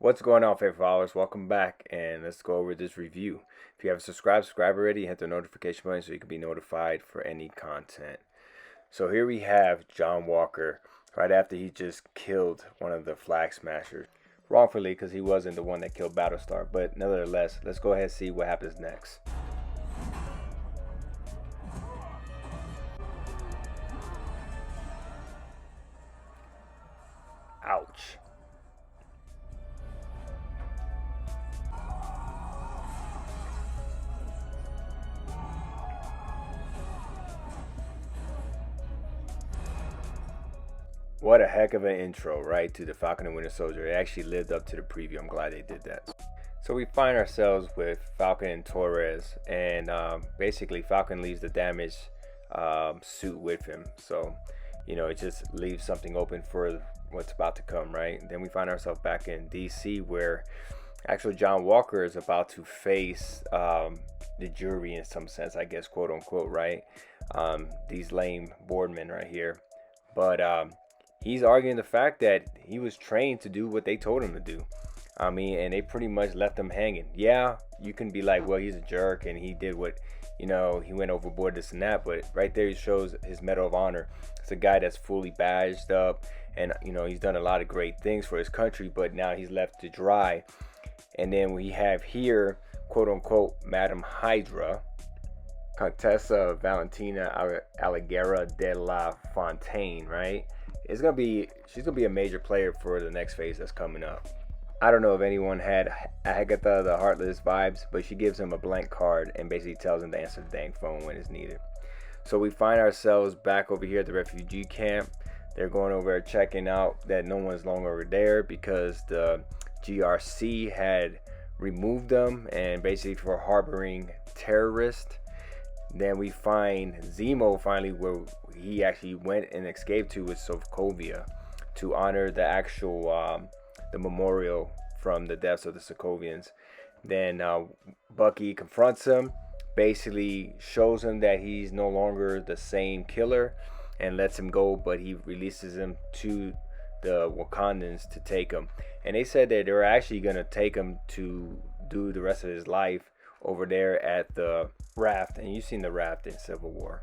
What's going on, favorite followers? Welcome back, and let's go over this review. If you haven't subscribe already. Hit the notification button so you can be notified for any content. So here we have John Walker right after he just killed one of the Flag Smashers. Wrongfully, because he wasn't the one that killed Battlestar, but nevertheless, let's go ahead and see what happens next. Ouch. What a heck of an intro, right, to the Falcon and Winter Soldier. It actually lived up to the preview. I'm glad they did that. So we find ourselves with Falcon and Torres, and basically Falcon leaves the damaged suit with him. So, it just leaves something open for what's about to come, right? Then we find ourselves back in DC, where actually John Walker is about to face the jury in some sense, I guess, quote unquote, right? These lame boardmen right here. But he's arguing the fact that he was trained to do what they told him to do. And they pretty much left him hanging. Yeah, you can be like, well, he's a jerk and he did what, he went overboard, this and that. But right there, he shows his Medal of Honor. It's a guy that's fully badged up, and he's done a lot of great things for his country. But now he's left to dry. And then we have here, quote unquote, Madam Hydra, Contessa Valentina Allegra de la Fontaine, right? She's gonna be a major player for the next phase that's coming up. I don't know if anyone had Agatha the Heartless vibes, but she gives him a blank card and basically tells him to answer the dang phone when it's needed. So we find ourselves back over here at the refugee camp. They're going over checking out that no one's longer there because the GRC had removed them and basically for harboring terrorists. Then we find Zemo finally where he actually went and escaped to with Sokovia to honor the actual the memorial from the deaths of the Sokovians. Then Bucky confronts him, basically shows him that he's no longer the same killer and lets him go, but he releases him to the Wakandans to take him. And they said that they're actually going to take him to do the rest of his life over there at the raft, and you've seen the raft in Civil War.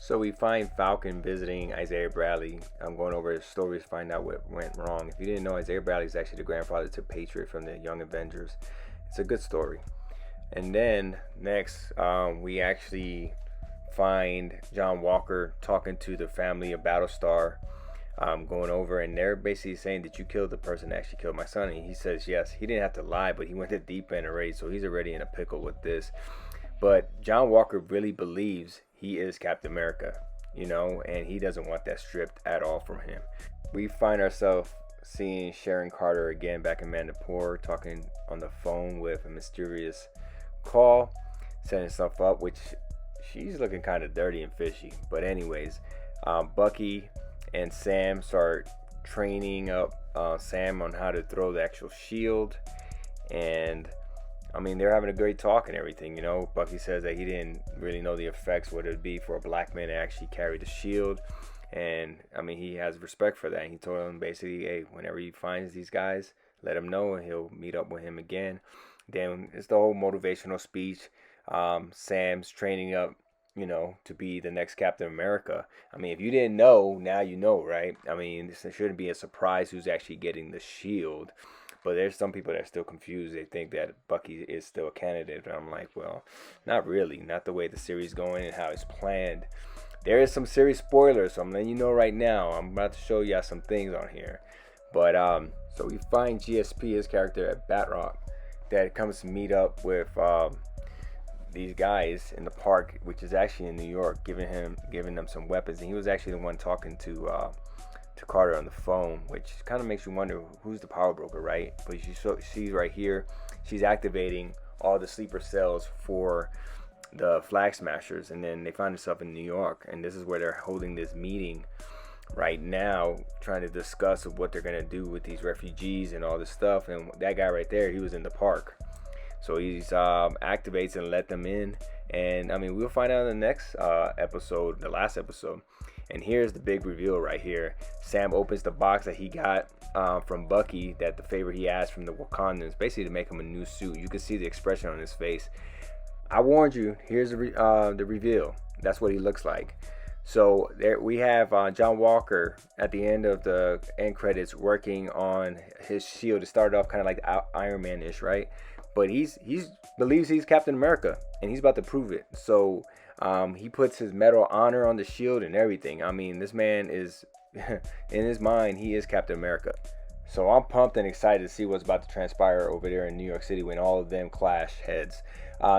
So we find Falcon visiting Isaiah Bradley. I'm going over his stories to find out what went wrong. If you didn't know, Isaiah Bradley is actually the grandfather to Patriot from the Young Avengers. It's a good story. And then next, we actually find John Walker talking to the family of Battlestar, going over, and they're basically saying, did you kill the person that actually killed my son? And he says yes. He didn't have to lie, but he went to deep end already, so he's already in a pickle with this. But John Walker really believes he is Captain America, and he doesn't want that stripped at all from him. We find ourselves seeing Sharon Carter again back in Mandapore, talking on the phone with a mysterious call, setting stuff up, which she's looking kind of dirty and fishy. But anyways, Bucky and Sam start training up Sam on how to throw the actual shield, and they're having a great talk and everything. Bucky says that he didn't really know the effects, what it would be for a black man to actually carry the shield, and he has respect for that. And he told him basically, hey, whenever he finds these guys, let him know and he'll meet up with him again. Then it's the whole motivational speech. Sam's training up to be the next Captain America. If you didn't know, now you know, right? This shouldn't be a surprise who's actually getting the shield. But there's some people that are still confused. They think that Bucky is still a candidate. And I'm like, well, not really. Not the way the series is going and how it's planned. There is some serious spoilers, so I'm letting you know right now. I'm about to show you some things on here. But so we find GSP, his character at Batrock, that comes to meet up with these guys in the park, which is actually in New York, giving them some weapons. And he was actually the one talking to Carter on the phone, which kind of makes you wonder who's the power broker, right? But she's right here. She's activating all the sleeper cells for the Flag Smashers, and then they find themselves in New York, and this is where they're holding this meeting right now, trying to discuss what they're gonna do with these refugees and all this stuff. And that guy right there, he was in the park, so he's activates and let them in. And we'll find out in the next episode, the last episode, And here's the big reveal right here. Sam opens the box that he got from Bucky, that the favor he asked from the Wakandans, basically to make him a new suit. You can see the expression on his face. I warned you. Here's the reveal. That's what he looks like. So there we have John Walker at the end of the end credits working on his shield. It started off kind of like Iron Man-ish, right? But he's believes he's Captain America, and he's about to prove it. So he puts his medal of honor on the shield and everything. I mean, this man is, in his mind, he is Captain America. So I'm pumped and excited to see what's about to transpire over there in New York City when all of them clash heads.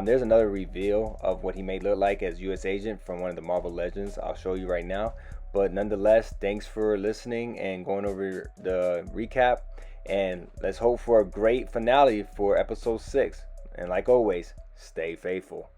There's another reveal of what he may look like as U.S. Agent from one of the Marvel Legends. I'll show you right now. But nonetheless, thanks for listening and going over the recap. And let's hope for a great finale for episode 6. And like always, stay faithful.